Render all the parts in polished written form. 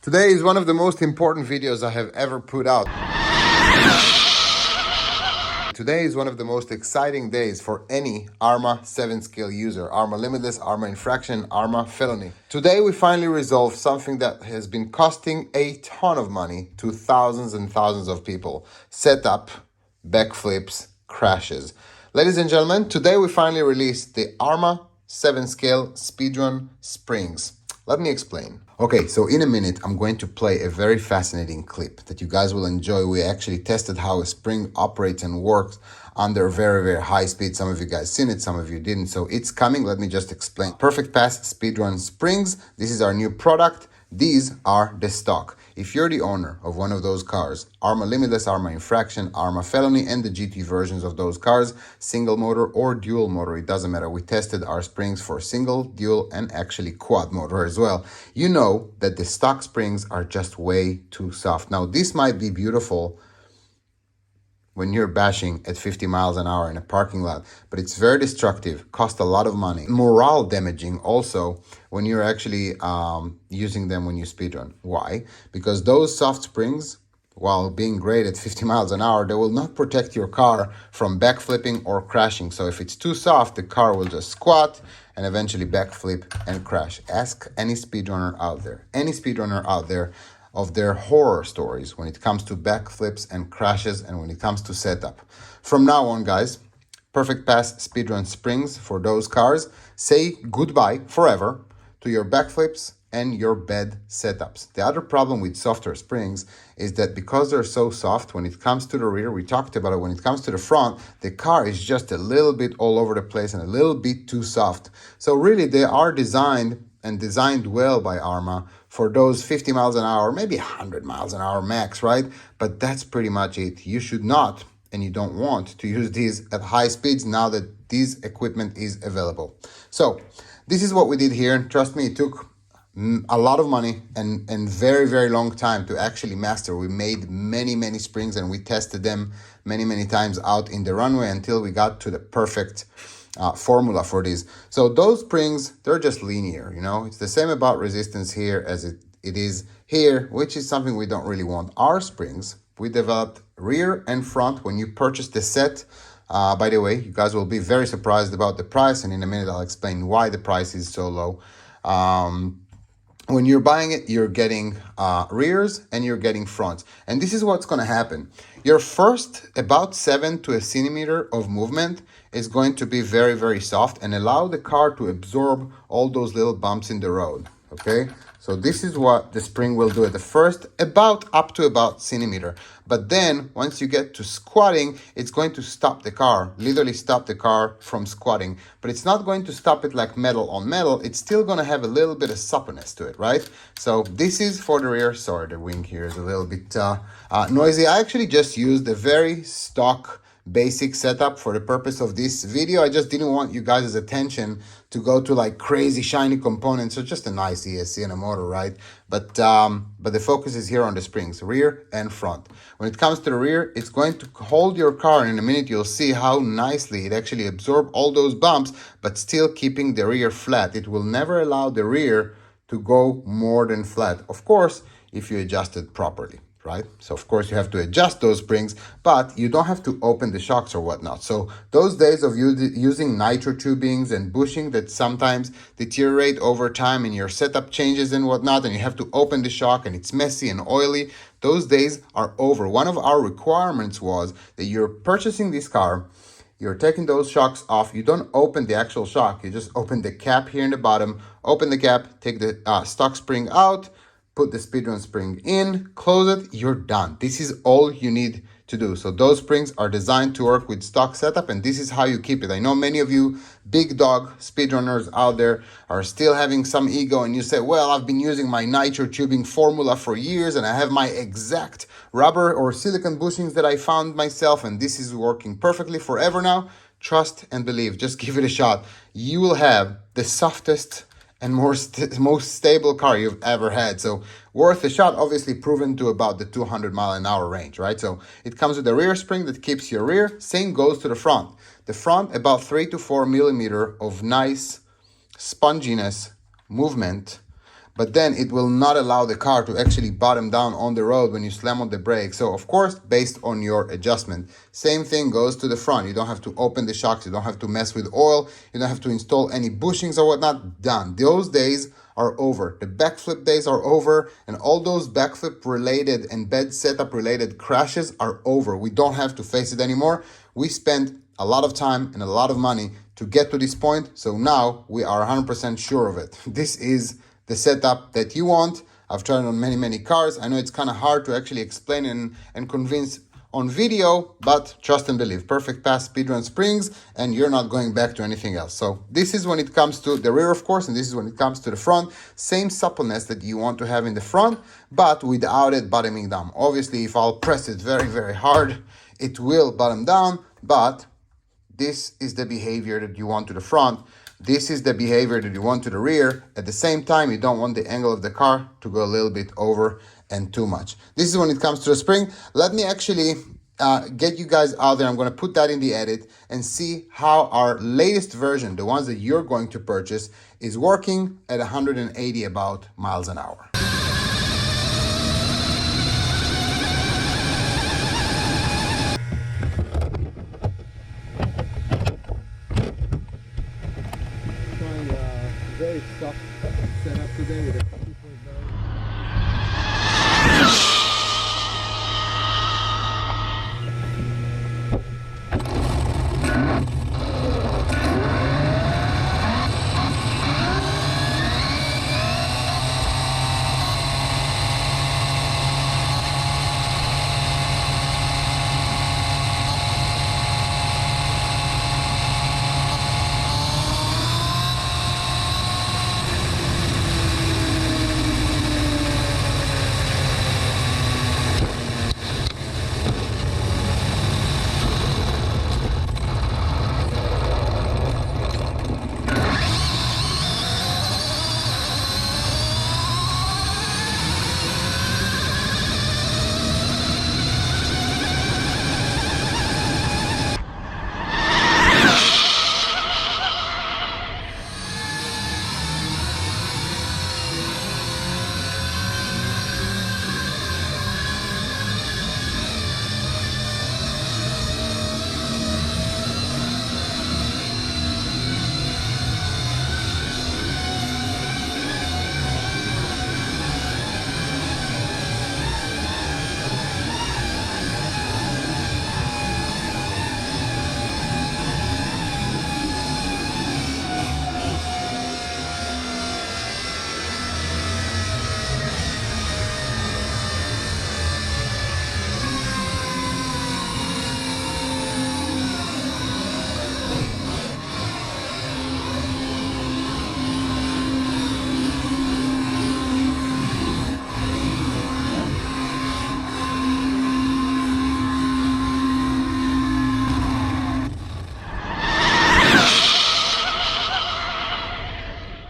Today is one of the most important videos I have ever put out. Today is one of the most exciting days for any ARMA 7 skill user. ARMA Limitless, ARMA Infraction, ARMA Felony. Today we finally resolved something that has been costing a ton of money to thousands and thousands of people. Setup, backflips, crashes. Ladies and gentlemen, today we finally released the ARMA 7 scale speedrun springs. Let me explain. Okay, so in a minute, I'm going to play a very fascinating clip that you guys will enjoy. We actually tested how a spring operates and works under very, very high speed. Some of you guys seen it, some of you didn't. So it's coming. Let me just explain. Perfect Pass Speedrun Springs. This is our new product. These are the stock. If you're the owner of one of those cars, ARMA Limitless, ARMA Infraction, ARMA Felony, and the GT versions of those cars, single motor or dual motor, it doesn't matter. We tested our springs for single, dual, and actually quad motor as well. You know that the stock springs are just way too soft. Now, this might be beautiful when you're bashing at 50 miles an hour in a parking lot, but it's very destructive, cost a lot of money, morale damaging also when you're actually using them when you speedrun. Why? Because those soft springs, while being great at 50 miles an hour, they will not protect your car from backflipping or crashing. So if it's too soft, the car will just squat and eventually backflip and crash. Ask any speedrunner out there, of their horror stories when it comes to backflips and crashes and when it comes to setup. From now on, guys, Perfect Pass Speedrun Springs for those cars say goodbye forever to your backflips and your bad setups. The other problem with softer springs is that because they're so soft, when it comes to the rear, we talked about it, when it comes to the front, the car is just a little bit all over the place and a little bit too soft. So really, they are designed well by ARMA for those 50 miles an hour, maybe 100 miles an hour max, right? But that's pretty much it. You should not, and you don't want to use these at high speeds now that this equipment is available. So this is what we did here. Trust me, it took a lot of money and very, very long time to actually master. We made many springs and we tested them many times out in the runway until we got to the perfect formula for this. So those springs, they're just linear, you know. It's the same about resistance here as it is here, which is something we don't really want. Our springs, we developed rear and front when you purchase the set. By the way, you guys will be very surprised about the price, and in a minute I'll explain why the price is so low. When you're buying it, you're getting rears and you're getting fronts. And this is what's going to happen. Your first about 7 to a centimeter of movement is going to be very, very soft and allow the car to absorb all those little bumps in the road. Okay? So this is what the spring will do at the first, up to about centimeter. But then once you get to squatting, it's going to stop the car, literally stop the car from squatting. But it's not going to stop it like metal on metal. It's still going to have a little bit of suppleness to it, right? So this is for the rear. Sorry, the wing here is a little bit noisy. I actually just used a very stock basic setup for the purpose of this video. I just didn't want you guys' attention to go to like crazy shiny components. So just a nice ESC and a motor, right? But the focus is here on the springs, rear and front. When it comes to the rear, it's going to hold your car, and in a minute you'll see how nicely it actually absorbs all those bumps, but still keeping the rear flat. It will never allow the rear to go more than flat. Of course, if you adjust it properly. Right? So of course you have to adjust those springs, but you don't have to open the shocks or whatnot. So those days of using nitro tubings and bushing that sometimes deteriorate over time and your setup changes and whatnot, and you have to open the shock and it's messy and oily, those days are over. One of our requirements was that you're purchasing this car, you're taking those shocks off. You don't open the actual shock. You just open the cap here in the bottom, open the cap, take the stock spring out, put the speedrun spring in, close it, you're done. This is all you need to do. So those springs are designed to work with stock setup, and this is how you keep it. I know many of you big dog speedrunners out there are still having some ego, and you say, well, I've been using my nitro tubing formula for years and I have my exact rubber or silicone bushings that I found myself, and this is working perfectly forever now. Trust and believe, just give it a shot. You will have the softest and most stable car you've ever had. So worth a shot, obviously proven to about the 200 mile an hour range, right? So it comes with a rear spring that keeps your rear. Same goes to the front. The front, about 3 to 4 millimeter of nice sponginess movement but then it will not allow the car to actually bottom down on the road when you slam on the brake. So of course, based on your adjustment. Same thing goes to the front. You don't have to open the shocks, you don't have to mess with oil, you don't have to install any bushings or whatnot. Done. Those days are over. The backflip days are over, and all those backflip related and bed setup related crashes are over. We don't have to face it anymore. We spent a lot of time and a lot of money to get to this point, so now we are 100% sure of it. This is the setup that you want. I've tried it on many cars. I know it's kind of hard to actually explain and convince on video, but trust and believe. Perfect pass, speedrun springs, and you're not going back to anything else. So this is when it comes to the rear, of course, and this is when it comes to the front. Same suppleness that you want to have in the front, but without it bottoming down. Obviously, if I'll press it very hard, it will bottom down, but this is the behavior that you want to the front. This is the behavior that you want to the rear. At the same time, you don't want the angle of the car to go a little bit over and too much. This is when it comes to the spring. Let me actually get you guys out there. I'm going to put that in the edit and see how our latest version, the ones that you're going to purchase, is working at 180 about miles an hour. Very soft setup today with a 2.9.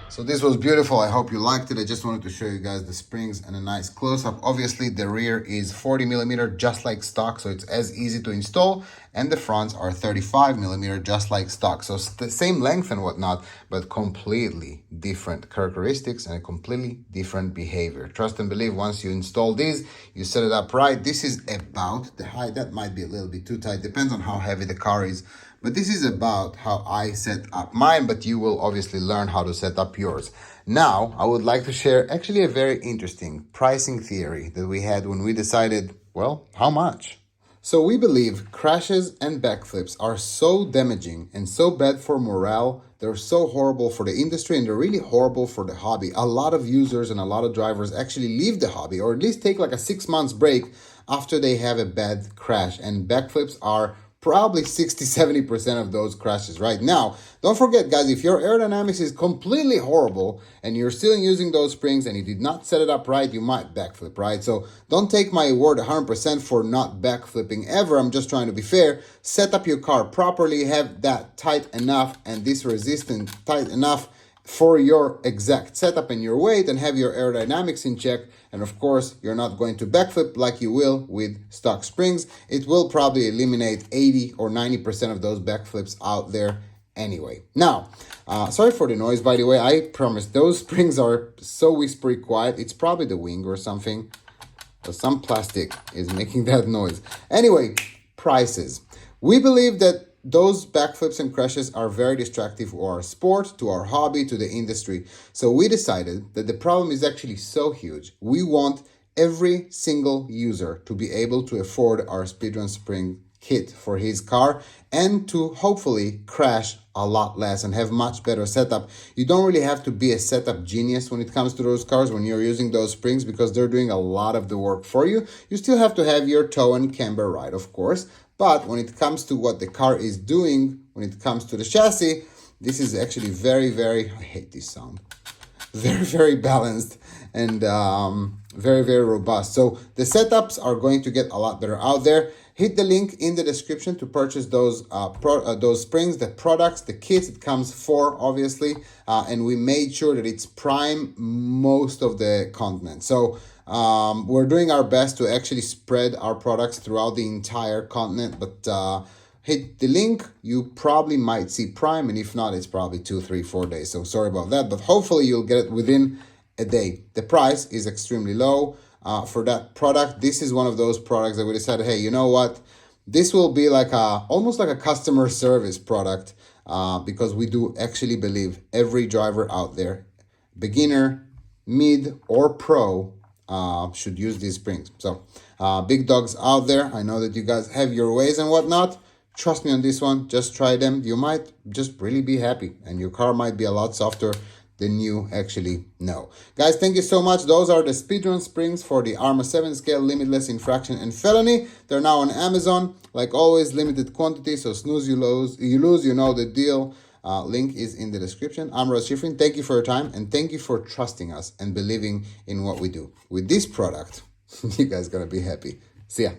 So this was beautiful. I hope you liked it. I just wanted to show you guys the springs and a nice close-up. Obviously, the rear is 40 millimeter, just like stock, so it's as easy to install. And the fronts are 35 millimeter, just like stock. So it's the same length and whatnot, but completely different characteristics and a completely different behavior. Trust and believe, once you install these, you set it up right. This is about the height. That might be a little bit too tight. Depends on how heavy the car is. But this is about how I set up mine, but you will obviously learn how to set up yours. Now, I would like to share actually a very interesting pricing theory that we had when we decided, well, how much? So we believe crashes and backflips are so damaging and so bad for morale. They're so horrible for the industry, and they're really horrible for the hobby. A lot of users and a lot of drivers actually leave the hobby, or at least take like a 6 months break after they have a bad crash. And backflips are probably 60-70% of those crashes right now. Don't forget, guys, if your aerodynamics is completely horrible and you're still using those springs and you did not set it up right, you might backflip, right? So don't take my word 100% for not backflipping ever. I'm just trying to be fair. Set up your car properly, have that tight enough and this resistance tight enough for your exact setup and your weight, and have your aerodynamics in check. And of course, you're not going to backflip like you will with stock springs. It will probably eliminate 80 or 90% of those backflips out there anyway. Now, sorry for the noise, by the way. I promise those springs are so whispery quiet. It's probably the wing or something. But some plastic is making that noise. Anyway, prices. We believe that those backflips and crashes are very distracting to our sport, to our hobby, to the industry. So we decided that the problem is actually so huge. We want every single user to be able to afford our speedrun spring kit for his car and to hopefully crash a lot less and have much better setup. You don't really have to be a setup genius when it comes to those cars when you're using those springs because they're doing a lot of the work for you. You still have to have your toe and camber right, of course. But when it comes to what the car is doing, when it comes to the chassis, this is actually very, very, I hate this sound, very, very balanced and very, very robust. So the setups are going to get a lot better out there. Hit the link in the description to purchase those springs, the products, the kits. It comes 4, obviously, and we made sure that it's prime most of the continent. So we're doing our best to actually spread our products throughout the entire continent, but hit the link. You probably might see prime, and if not, it's probably 2, 3, 4 days. So sorry about that, but hopefully you'll get it within a day. The price is extremely low. For that product, this is one of those products that we decided, hey, you know what? This will be like almost like a customer service product because we do actually believe every driver out there, beginner, mid, or pro, should use these springs. So big dogs out there, I know that you guys have your ways and whatnot. Trust me on this one. Just try them. You might just really be happy and your car might be a lot softer than you actually know. Guys, thank you so much. Those are the speedrun springs for the Arma 7 scale, limitless, infraction, and felony. They're now on Amazon. Like always, limited quantity, so snooze, you lose, you know the deal. Link is in the description. I'm Shifrin. Thank you for your time, and thank you for trusting us and believing in what we do. With this product, you guys gonna be happy. See ya.